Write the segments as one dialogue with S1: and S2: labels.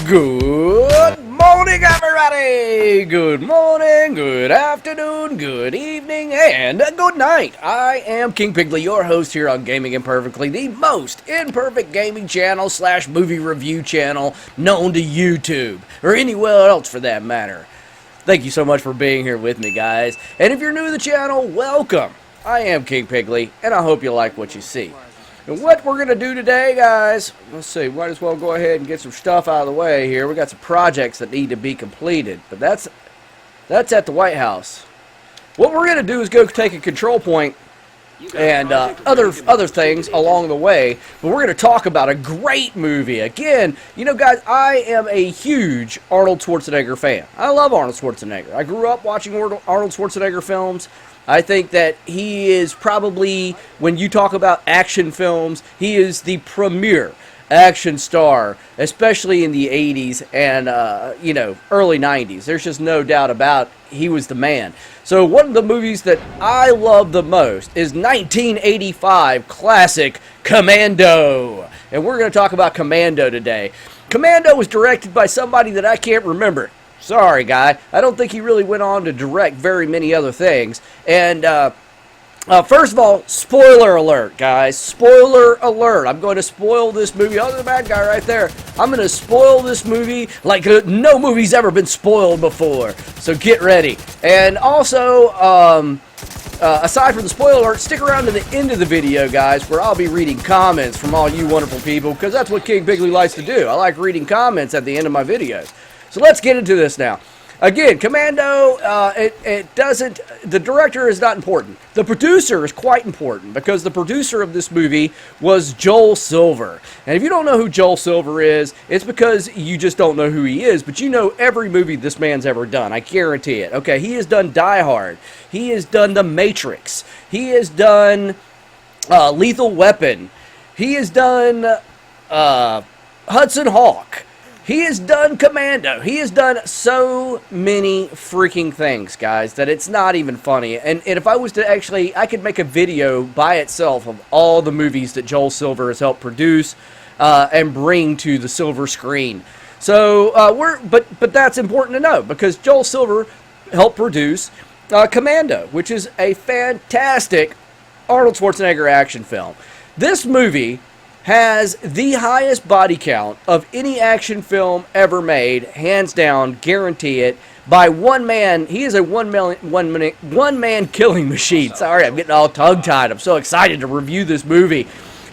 S1: Good morning, everybody! Good morning, good afternoon, good evening, and good night. I am King Pigley, your host here on Gaming Imperfectly, the most imperfect gaming channel slash movie review channel known to YouTube, or anywhere else for that matter. Thank you so much for being here with me, guys. And if you're new to the channel, welcome. I am King Pigley, and I hope you like what you see. And what we're going to do today, guys, let's see, might as well go ahead and get some stuff out of the way here. We got some projects that need to be completed, but that's at the White House. What we're going to do is go take a control point and other things along the way, but we're going to talk about a great movie. Again, you know, guys, I am a huge Arnold Schwarzenegger fan. I love Arnold Schwarzenegger. I grew up watching Arnold Schwarzenegger films. I think that he is probably, when you talk about action films, he is the premier action star, especially in the 80s and, you know, early 90s. There's just no doubt about he was the man. So one of the movies that I love the most is 1985 classic Commando. And we're going to talk about Commando today. Commando was directed by somebody that I can't remember. Sorry, guy. I don't think he really went on to direct very many other things. And, first of all, spoiler alert, guys. Spoiler alert. I'm going to spoil this movie. Oh, the bad guy right there. I'm going to spoil this movie like no movie's ever been spoiled before. So get ready. And also, aside from the spoiler alert, stick around to the end of the video, guys, where I'll be reading comments from all you wonderful people, because that's what King Pigley likes to do. I like reading comments at the end of my videos. So let's get into this now. Again, Commando, the director is not important. The producer is quite important, because the producer of this movie was Joel Silver. And if you don't know who Joel Silver is, it's because you just don't know who he is, but you know every movie this man's ever done. I guarantee it. Okay, he has done Die Hard. He has done The Matrix. He has done Lethal Weapon. He has done Hudson Hawk. He has done Commando. He has done so many freaking things, guys, that it's not even funny. And if I was to actually, I could make a video by itself of all the movies that Joel Silver has helped produce and bring to the silver screen. So, but that's important to know, because Joel Silver helped produce Commando, which is a fantastic Arnold Schwarzenegger action film. This movie has the highest body count of any action film ever made, hands down, guarantee it, by one man. He is a one man killing machine. Sorry, I'm getting all tongue-tied. I'm so excited to review this movie.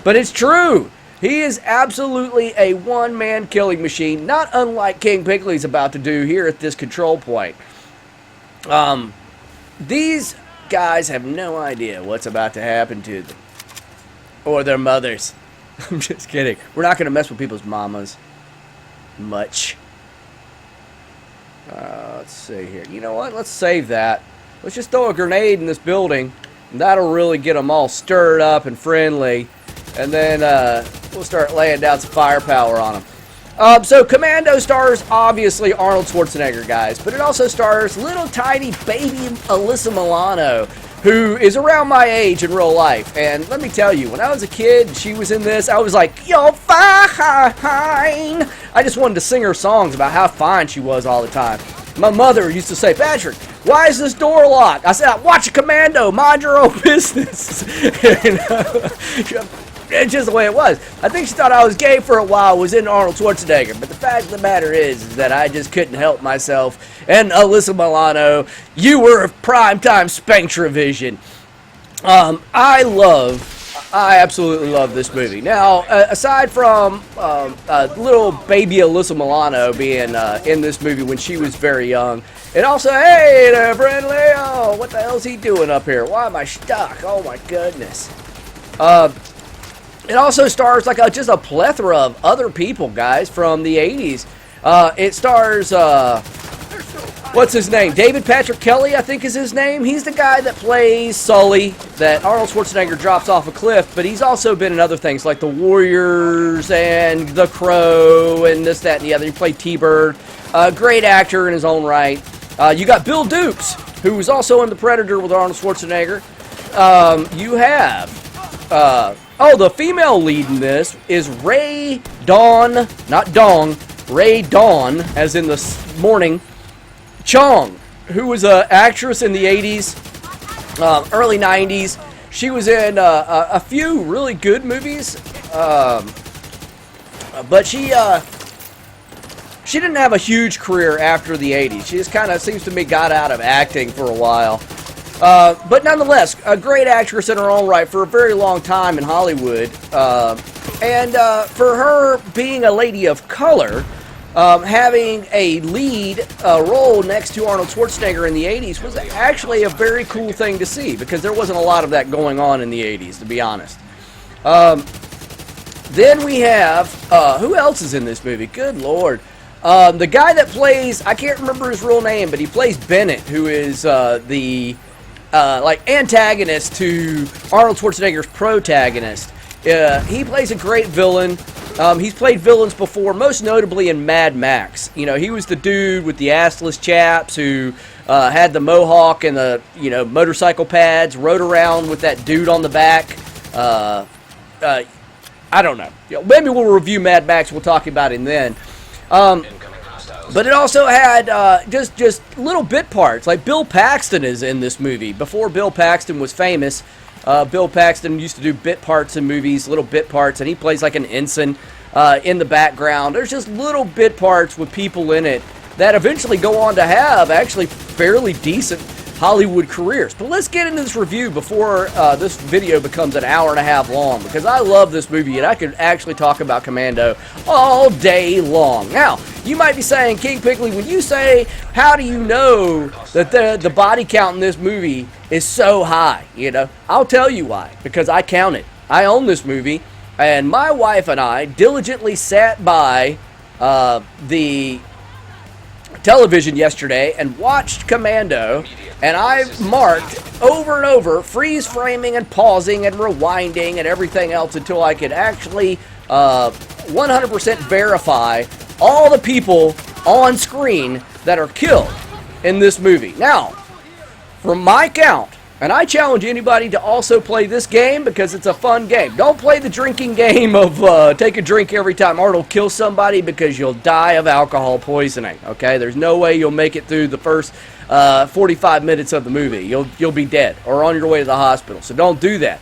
S1: But it's true. He is absolutely a one-man killing machine, not unlike King Pigley's about to do here at this control point. These guys have no idea what's about to happen to them. Or their mothers. I'm just kidding. We're not going to mess with people's mamas much. Let's see here. You know what? Let's save that. Let's just throw a grenade in this building. And that'll really get them all stirred up and friendly. And then we'll start laying down some firepower on them. So Commando stars, obviously, Arnold Schwarzenegger, guys. But it also stars little tiny baby Alyssa Milano, who is around my age in real life. And let me tell you, when I was a kid and she was in this, I was like, you're fine. I just wanted to sing her songs about how fine she was all the time. My mother used to say, Patrick, why is this door locked? I said, watch a Commando, mind your own business. You know? It's just the way it was. I think she thought I was gay for a while, was into Arnold Schwarzenegger. But the fact of the matter is that I just couldn't help myself. And Alyssa Milano, you were primetime Spantravision. I absolutely love this movie. Now, aside from little baby Alyssa Milano being in this movie when she was very young, it also, hey there, friend Leo, what the hell's he doing up here? Why am I stuck? Oh my goodness. It also stars like just a plethora of other people, guys, from the 80s. It stars, what's his name? David Patrick Kelly, I think is his name. He's the guy that plays Sully, that Arnold Schwarzenegger drops off a cliff, but he's also been in other things like The Warriors and The Crow and this, that, and the other. He played T-Bird. Great actor in his own right. You got Bill Dukes, who was also in The Predator with Arnold Schwarzenegger. You have, the female lead in this is Ray Dawn, not Dong, Ray Dawn, as in the morning, Chong, who was an actress in the 80s, early 90s. She was in a few really good movies, but she didn't have a huge career after the 80s. She just kind of, seems to me, got out of acting for a while. But nonetheless, a great actress in her own right for a very long time in Hollywood. And for her being a lady of color, having a lead role next to Arnold Schwarzenegger in the 80s was actually a very cool thing to see, because there wasn't a lot of that going on in the 80s, to be honest. Then we have, who else is in this movie? Good Lord. The guy that plays, I can't remember his real name, but he plays Bennett, who is the like antagonist to Arnold Schwarzenegger's protagonist. He plays a great villain. He's played villains before, most notably in Mad Max. You know, he was the dude with the assless chaps who had the mohawk and the, you know, motorcycle pads, rode around with that dude on the back. I don't know. You know, maybe we'll review Mad Max. We'll talk about him then. But it also had just little bit parts. Like Bill Paxton is in this movie. Before Bill Paxton was famous, Bill Paxton used to do bit parts in movies, little bit parts, and he plays like an ensign in the background. There's just little bit parts with people in it that eventually go on to have actually fairly decent Hollywood careers. But let's get into this review before this video becomes an hour and a half long, because I love this movie and I could actually talk about Commando all day long. Now, you might be saying, King Pigley, when you say, how do you know that the body count in this movie is so high? You know, I'll tell you why. Because I count it. I own this movie, and my wife and I diligently sat by the television yesterday and watched Commando, and I marked over and over, freeze framing and pausing and rewinding and everything else until I could actually 100% verify all the people on screen that are killed in this movie. Now, from my count, and I challenge anybody to also play this game because it's a fun game. Don't play the drinking game of take a drink every time Arnold kills somebody, because you'll die of alcohol poisoning, okay? There's no way you'll make it through the first 45 minutes of the movie. You'll be dead or on your way to the hospital, so don't do that.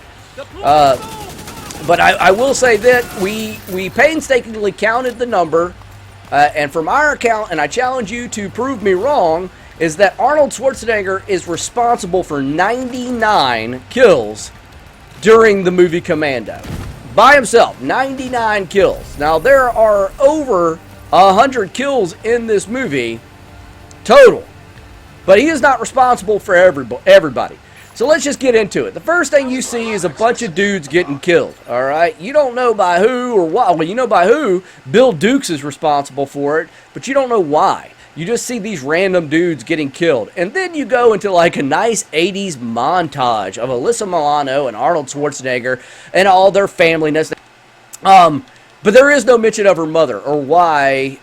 S1: But I will say that we painstakingly counted the number, and from our account, and I challenge you to prove me wrong, is that Arnold Schwarzenegger is responsible for 99 kills during the movie Commando. By himself, 99 kills. Now, there are over 100 kills in this movie total, but he is not responsible for everybody. So let's just get into it. The first thing you see is a bunch of dudes getting killed, all right? You don't know by who or why. Well, you know by who. Bill Dukes is responsible for it, but you don't know why. You just see these random dudes getting killed. And then you go into like a nice 80s montage of Alyssa Milano and Arnold Schwarzenegger and all their familyness. But there is no mention of her mother, or why,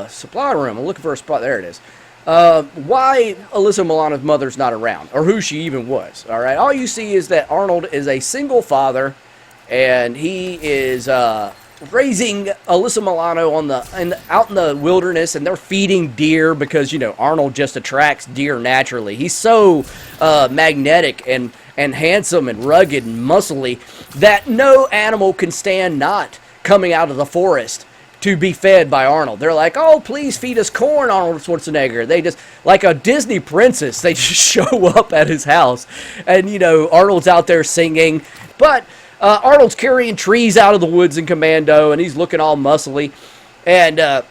S1: supply room, I'm looking for a spot, there it is. Why Alyssa Milano's mother's not around, or who she even was, all right? All you see is that Arnold is a single father, and he is, raising Alyssa Milano out in the wilderness, and they're feeding deer because, you know, Arnold just attracts deer naturally. He's so magnetic and handsome and rugged and muscly that no animal can stand not coming out of the forest to be fed by Arnold. They're like, oh, please feed us corn, Arnold Schwarzenegger. They just, like a Disney princess, they just show up at his house, and, you know, Arnold's out there singing, but Arnold's carrying trees out of the woods in Commando, and he's looking all muscly. And a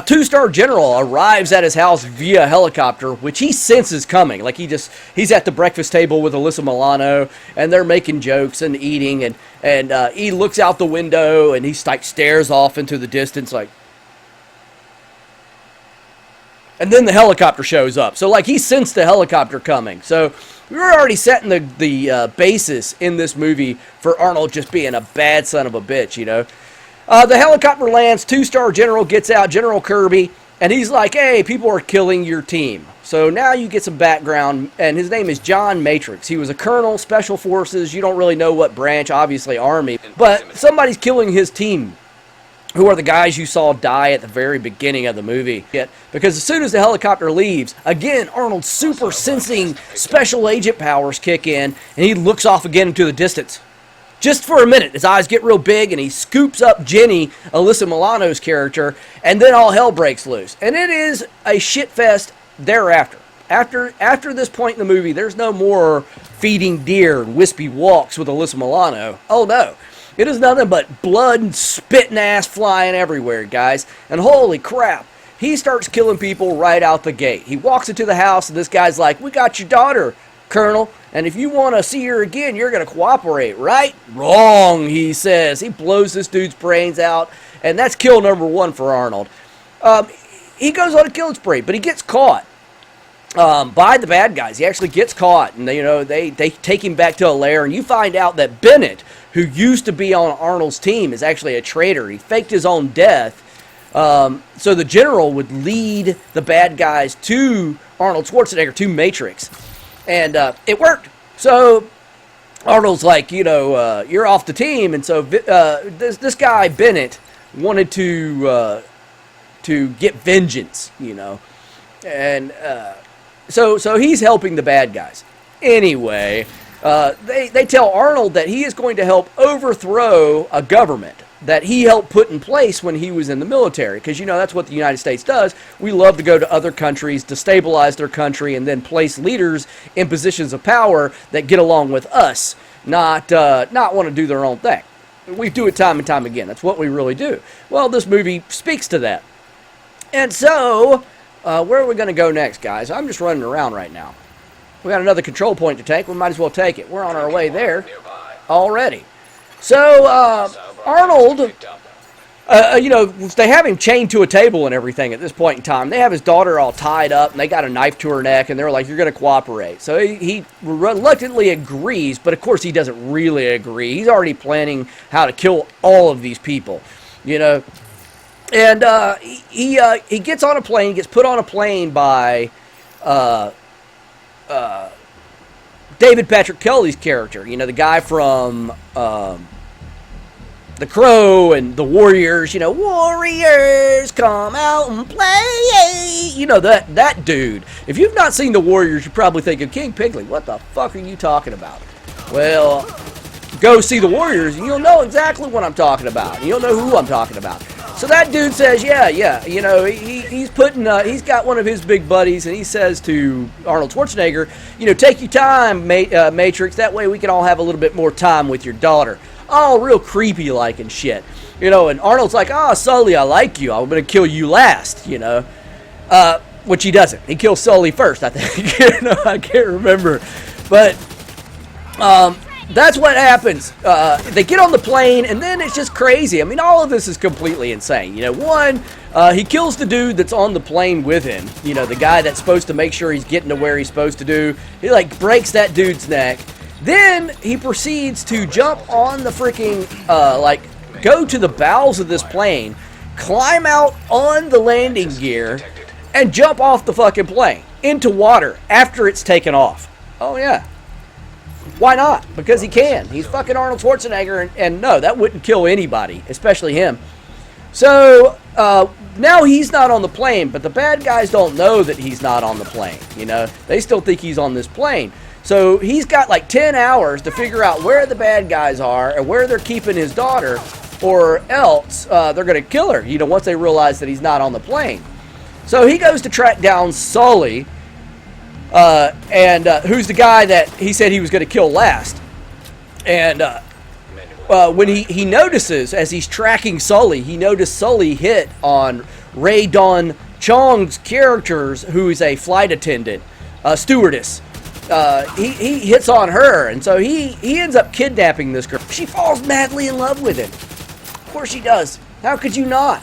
S1: two-star general arrives at his house via helicopter, which he senses coming. Like he's at the breakfast table with Alyssa Milano, and they're making jokes and eating, and he looks out the window, and he like stares off into the distance, like. And then the helicopter shows up. So like he sensed the helicopter coming. So we were already setting the basis in this movie for Arnold just being a bad son of a bitch, you know. The helicopter lands, two-star general gets out, General Kirby, and he's like, hey, people are killing your team. So now you get some background, and his name is John Matrix. He was a colonel, special forces, you don't really know what branch, obviously Army, but somebody's killing his team. who are the guys you saw die at the very beginning of the movie. Because as soon as the helicopter leaves, again, Arnold's super sensing special agent powers kick in, and he looks off again into the distance. Just for a minute, his eyes get real big, and he scoops up Jenny, Alyssa Milano's character, and then all hell breaks loose. And it is a shit fest thereafter. After this point in the movie, there's no more feeding deer and wispy walks with Alyssa Milano. Oh no. It is nothing but blood and spit and ass flying everywhere, guys. And holy crap, he starts killing people right out the gate. He walks into the house, and this guy's like, "We got your daughter, Colonel, and if you want to see her again, you're going to cooperate, right?" "Wrong," he says. He blows this dude's brains out, and that's kill number one for Arnold. He goes on a killing spree, but he gets caught by the bad guys. He actually gets caught, and they take him back to a lair, and you find out that Bennett, who used to be on Arnold's team, is actually a traitor. He faked his own death, so the general would lead the bad guys to Arnold Schwarzenegger, to Matrix, and it worked. So Arnold's like, you're off the team, and so this guy Bennett wanted to get vengeance, and so he's helping the bad guys. Anyway, they tell Arnold that he is going to help overthrow a government that he helped put in place when he was in the military. Because, that's what the United States does. We love to go to other countries, destabilize their country, and then place leaders in positions of power that get along with us, not want to do their own thing. We do it time and time again. That's what we really do. Well, this movie speaks to that. And so, where are we going to go next, guys? I'm just running around right now. We got another control point to take. We might as well take it. We're on our way there already. So, Arnold, they have him chained to a table and everything at this point in time. They have his daughter all tied up, and they got a knife to her neck, and they're like, "You're going to cooperate." So he reluctantly agrees, but of course he doesn't really agree. He's already planning how to kill all of these people, And he gets on a plane, gets put on a plane by David Patrick Kelly's character, the guy from The Crow and The Warriors, Warriors come out and play, that dude. If you've not seen The Warriors, you're probably thinking, King Pigley, what the fuck are you talking about? Well, go see The Warriors and you'll know exactly what I'm talking about. And you'll know who I'm talking about. So that dude says, yeah, he's got one of his big buddies, and he says to Arnold Schwarzenegger, take your time, Matrix, that way we can all have a little bit more time with your daughter. All real creepy like and shit. And Arnold's like, Sully, I like you, I'm going to kill you last, which he doesn't. He kills Sully first, I think. I can't remember. But, that's what happens. They get on the plane, and then it's just crazy. I mean, all of this is completely insane. One, he kills the dude that's on the plane with him. The guy that's supposed to make sure he's getting to where he's supposed to do. He, breaks that dude's neck. Then he proceeds to jump on the freaking, go to the bowels of this plane, climb out on the landing gear, and jump off the fucking plane into water after it's taken off. Oh, yeah. Why not? Because he can. He's fucking Arnold Schwarzenegger, and no, that wouldn't kill anybody, especially him. So, now he's not on the plane, but the bad guys don't know that he's not on the plane, They still think he's on this plane. So, he's got 10 hours to figure out where the bad guys are and where they're keeping his daughter, or else they're going to kill her, once they realize that he's not on the plane. So, he goes to track down Sully, and who's the guy that he said he was going to kill last. And when he notices, as he's tracking Sully, he noticed Sully hit on Ray Dawn Chong's characters, who is a flight attendant, stewardess. He hits on her, and so he ends up kidnapping this girl. She falls madly in love with him. Of course she does. How could you not?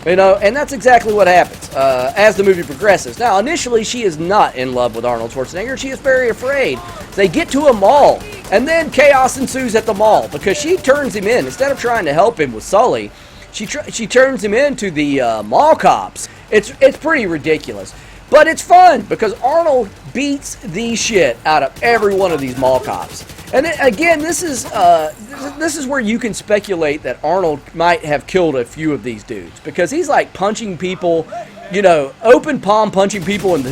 S1: And that's exactly what happens as the movie progresses. Now, initially, she is not in love with Arnold Schwarzenegger. She is very afraid. They get to a mall, and then chaos ensues at the mall because she turns him in. Instead of trying to help him with Sully, she turns him into the mall cops. It's pretty ridiculous. But it's fun because Arnold beats the shit out of every one of these mall cops. And again, this is where you can speculate that Arnold might have killed a few of these dudes, because he's like punching people, you know, open palm punching people into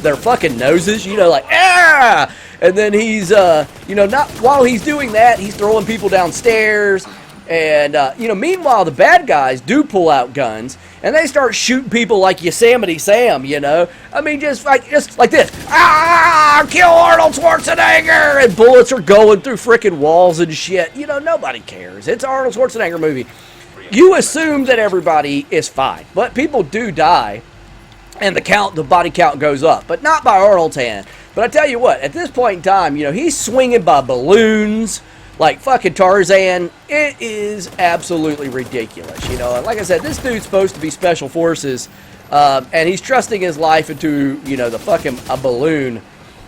S1: their fucking noses, you know, like, ah! And then he's, you know, not while he's doing that, he's throwing people downstairs. And, you know, meanwhile, the bad guys do pull out guns, and they start shooting people like Yosemite Sam, you know? I mean, just like this. Ah! Kill Arnold Schwarzenegger! And bullets are going through freaking walls and shit. You know, nobody cares. It's an Arnold Schwarzenegger movie. You assume that everybody is fine, but people do die, and the body count goes up, but not by Arnold's hand. But I tell you what, at this point in time, you know, he's swinging by balloons like fucking Tarzan. It is absolutely ridiculous, you know. And like I said, this dude's supposed to be special forces, and he's trusting his life into, you know, a balloon.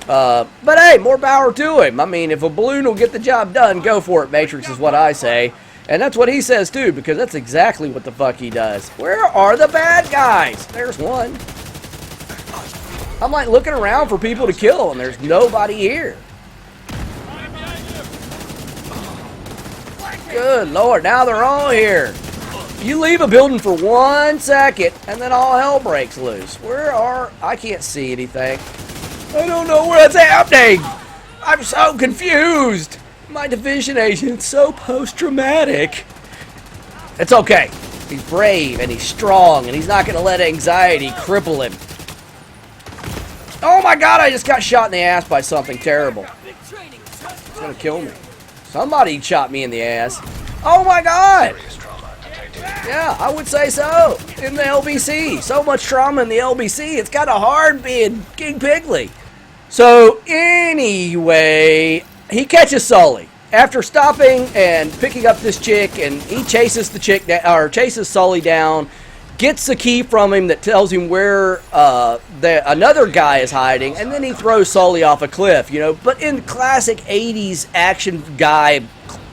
S1: But hey, more power to him. I mean, if a balloon will get the job done, go for it, Matrix, is what I say. And that's what he says too, because that's exactly what the fuck he does. Where are the bad guys? There's one. I'm like looking around for people to kill, and there's nobody here. Good Lord, now they're all here. You leave a building for 1 second, and then all hell breaks loose. I can't see anything. I don't know where it's happening. I'm so confused. My division agent's so post-traumatic. It's okay. He's brave, and he's strong, and he's not going to let anxiety cripple him. Oh my God, I just got shot in the ass by something terrible. It's going to kill me. Somebody shot me in the ass. Oh my God! Yeah, I would say so. In the LBC. So much trauma in the LBC. It's kind of hard being King Pigley. So, anyway, he catches Sully. After stopping and picking up this chick, and he chases the chick down, or chases Sully down, gets the key from him that tells him where another guy is hiding, and then he throws Sully off a cliff, you know, but in classic 80s action guy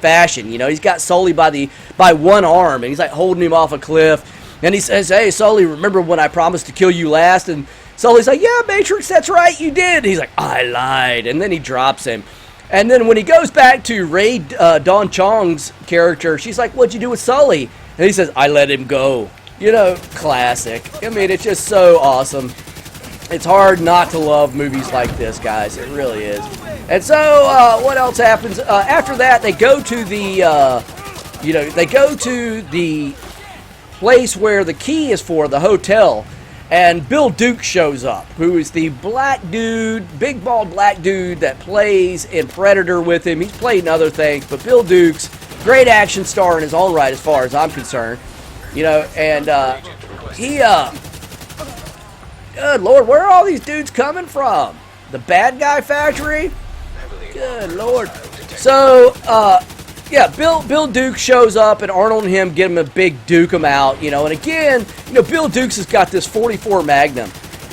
S1: fashion, you know. He's got Sully by one arm, and he's like holding him off a cliff, and he says, "Hey, Sully, remember when I promised to kill you last?" And Sully's like, "Yeah, Matrix, that's right, you did." And he's like, "I lied," and then he drops him. And then when he goes back to Ray Don Chong's character, she's like, "What'd you do with Sully?" And he says, "I let him go." You know, classic. I mean, it's just so awesome. It's hard not to love movies like this, guys. It really is. And so, what else happens? After that, they go to the, they go to the place where the key is for, the hotel, and Bill Duke shows up, who is the black dude, big bald black dude that plays in Predator with him. He's played in other things, but Bill Duke's great action star in his own right, as far as I'm concerned. You know, and good Lord, where are all these dudes coming from? The bad guy factory? Good Lord. So, yeah, Bill Duke shows up, and Arnold and him get him a big duke 'em out, you know. And again, you know, Bill Dukes has got this 44 Magnum,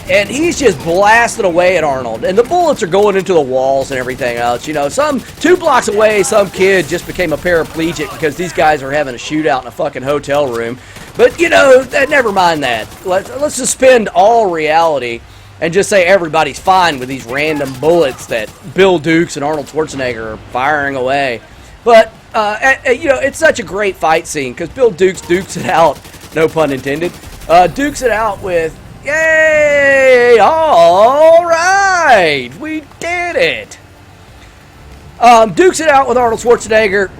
S1: and he's just blasting away at Arnold, and the bullets are going into the walls and everything else. You know, 2 blocks away, some kid just became a paraplegic because these guys are having a shootout in a fucking hotel room. But, you know, never mind that. Let's suspend all reality and just say everybody's fine with these random bullets that Bill Dukes and Arnold Schwarzenegger are firing away. But, you know, it's such a great fight scene because Bill dukes it out, no pun intended, dukes it out with, yay, all right, we did it. Dukes it out with Arnold Schwarzenegger,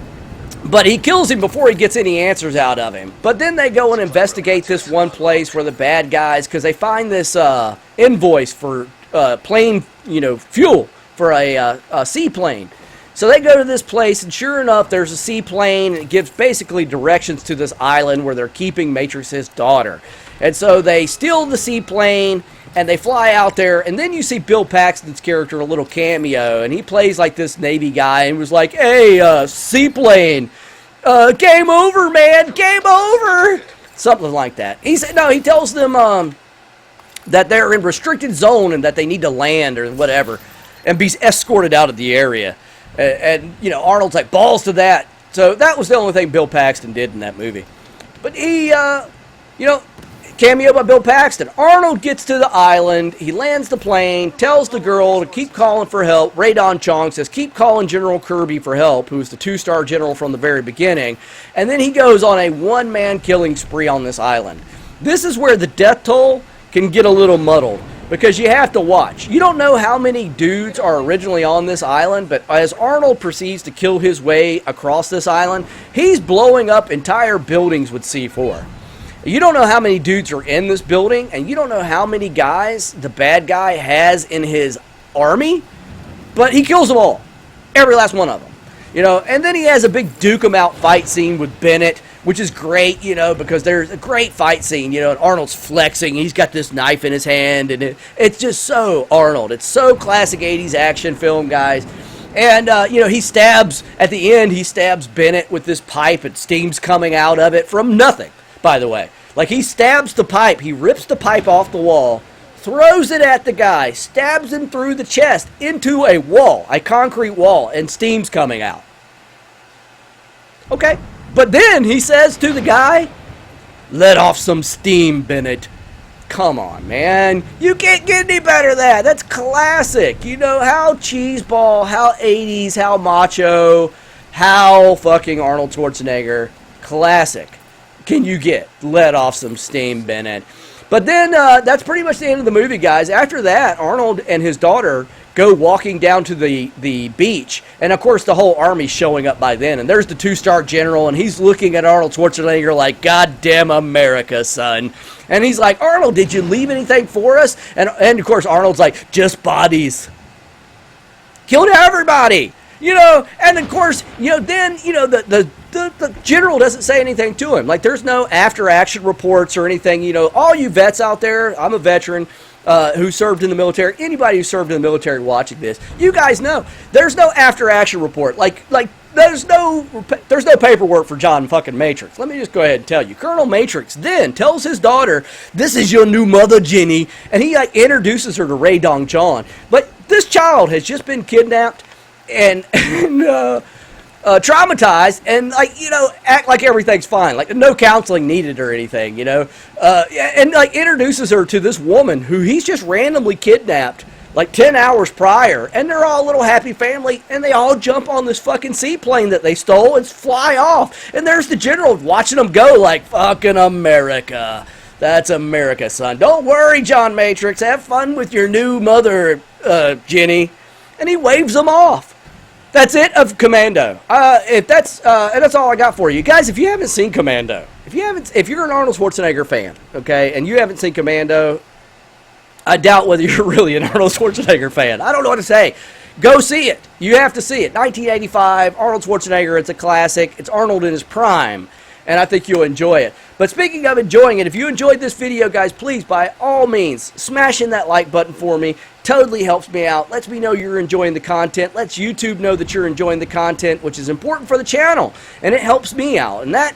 S1: but he kills him before he gets any answers out of him. But then they go and investigate this one place where the bad guys, because they find this invoice for plane, you know, fuel for a seaplane. So they go to this place, and sure enough, there's a seaplane, and it gives basically directions to this island where they're keeping Matrix's daughter. And so they steal the seaplane, and they fly out there, and then you see Bill Paxton's character, a little cameo, and he plays like this Navy guy, and was like, "Hey, seaplane, game over, man, game over," something like that. He said, no, he tells them that they're in restricted zone and that they need to land or whatever, and be escorted out of the area. And you know, Arnold's like, balls to that. So that was the only thing Bill Paxton did in that movie. But he, you know, cameo by Bill Paxton. Arnold gets to the island. He lands the plane, tells the girl to keep calling for help. Radon Chong says, keep calling General Kirby for help, who's the 2-star general from the very beginning. And then he goes on a one-man killing spree on this island. This is where the death toll can get a little muddled, because you have to watch. You don't know how many dudes are originally on this island, but as Arnold proceeds to kill his way across this island, he's blowing up entire buildings with C4. You don't know how many dudes are in this building, and you don't know how many guys the bad guy has in his army, but he kills them all. Every last one of them. You know, and then he has a big duke 'em out fight scene with Bennett, which is great, you know, because there's a great fight scene, you know, and Arnold's flexing. He's got this knife in his hand, and it's just so Arnold. It's so classic 80s action film, guys. And, you know, he stabs, at the end, he stabs Bennett with this pipe, and steam's coming out of it from nothing, by the way. Like, he stabs the pipe, he rips the pipe off the wall, throws it at the guy, stabs him through the chest into a wall, a concrete wall, and steam's coming out. Okay. But then he says to the guy, let off some steam, Bennett. Come on, man. You can't get any better than that. That's classic. You know, how cheeseball, how 80s, how macho, how fucking Arnold Schwarzenegger. Classic. Can you get? Let off some steam, Bennett. But then that's pretty much the end of the movie, guys. After that, Arnold and his daughter go walking down to the beach. And, of course, the whole army's showing up by then. And there's the 2-star general, and he's looking at Arnold Schwarzenegger like, goddamn America, son. And he's like, Arnold, did you leave anything for us? And of course, Arnold's like, just bodies. Killed everybody. You know, and, of course, you know, then, you know, the general doesn't say anything to him. Like, there's no after-action reports or anything. You know, all you vets out there, I'm a veteran, who served in the military, anybody who served in the military watching this, you guys know, there's no after-action report. Like there's no paperwork for John fucking Matrix. Let me just go ahead and tell you. Colonel Matrix then tells his daughter, this is your new mother, Jenny, and he, like, introduces her to Ray Dong John. But this child has just been kidnapped and traumatized, and, like, you know, act like everything's fine, like no counseling needed or anything, you know, and, like, introduces her to this woman who he's just randomly kidnapped like 10 hours prior, and they're all a little happy family, and they all jump on this fucking seaplane that they stole and fly off, and there's the general watching them go like, fucking America. That's America, son. Don't worry, John Matrix, have fun with your new mother, Jenny. And he waves them off. That's it of Commando. And that's all I got for you guys. If you haven't seen Commando, if you're an Arnold Schwarzenegger fan, okay, and you haven't seen Commando, I doubt whether you're really an Arnold Schwarzenegger fan. I don't know what to say. Go see it. You have to see it. 1985, Arnold Schwarzenegger. It's a classic. It's Arnold in his prime, and I think you'll enjoy it. But speaking of enjoying it, if you enjoyed this video, guys, please, by all means, smash in that like button for me. Totally helps me out. Lets me know you're enjoying the content. Lets YouTube know that you're enjoying the content, which is important for the channel. And it helps me out. And that,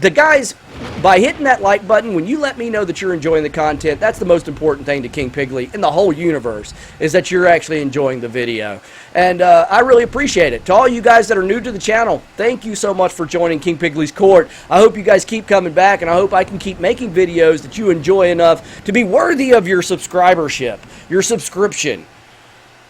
S1: the guys, by hitting that like button, when you let me know that you're enjoying the content, that's the most important thing to King Pigley in the whole universe, is that you're actually enjoying the video. And I really appreciate it. To all you guys that are new to the channel, thank you so much for joining King Pigley's court. I hope you guys keep coming back, and I hope I can keep making videos that you enjoy enough to be worthy of your subscribership, your subscription.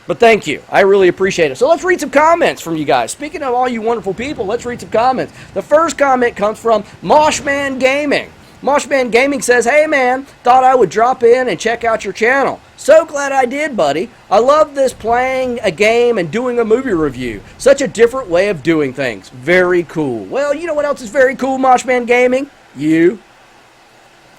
S1: But thank you. I really appreciate it. So let's read some comments from you guys. Speaking of all you wonderful people, let's read some comments. The first comment comes from Moshman Gaming. Moshman Gaming says, hey man, thought I would drop in and check out your channel. So glad I did, buddy. I love this playing a game and doing a movie review. Such a different way of doing things. Very cool. Well, you know what else is very cool, Moshman Gaming? You.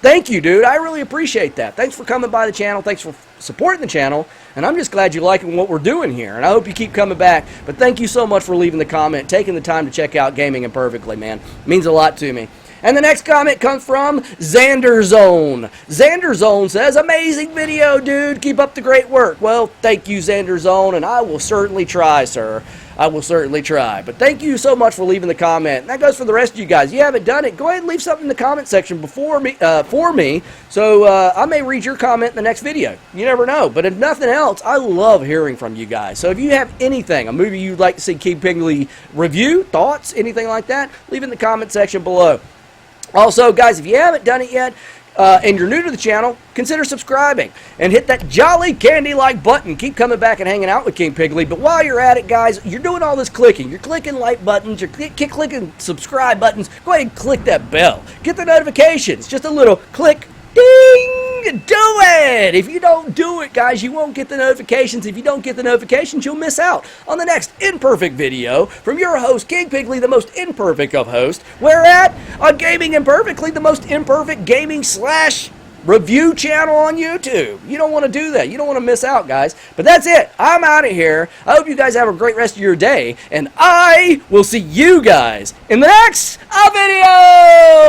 S1: Thank you, dude. I really appreciate that. Thanks for coming by the channel. Thanks for supporting the channel. And I'm just glad you're liking what we're doing here. And I hope you keep coming back. But thank you so much for leaving the comment, taking the time to check out Gaming Imperfectly, man. It means a lot to me. And the next comment comes from Xander Zone. Xander Zone says, amazing video, dude. Keep up the great work. Well, thank you, Xander Zone, and I will certainly try, sir. I will certainly try. But thank you so much for leaving the comment. And that goes for the rest of you guys. If you haven't done it, go ahead and leave something in the comment section for me, so I may read your comment in the next video. You never know. But if nothing else, I love hearing from you guys. So if you have anything, a movie you'd like to see King Pigley review, thoughts, anything like that, leave in the comment section below. Also, guys, if you haven't done it yet, and you're new to the channel, consider subscribing and hit that jolly candy-like button. Keep coming back and hanging out with King Piggly. But while you're at it, guys, you're doing all this clicking. You're clicking like buttons. You're clicking subscribe buttons. Go ahead and click that bell. Get the notifications. Just a little click. Ding! Do it! If you don't do it, guys, you won't get the notifications. If you don't get the notifications, you'll miss out on the next imperfect video from your host, King Piggly, the most imperfect of hosts. Where at? On Gaming Imperfectly, the most imperfect gaming / review channel on YouTube. You don't want to do that. You don't want to miss out, guys. But that's it. I'm out of here. I hope you guys have a great rest of your day, and I will see you guys in the next video!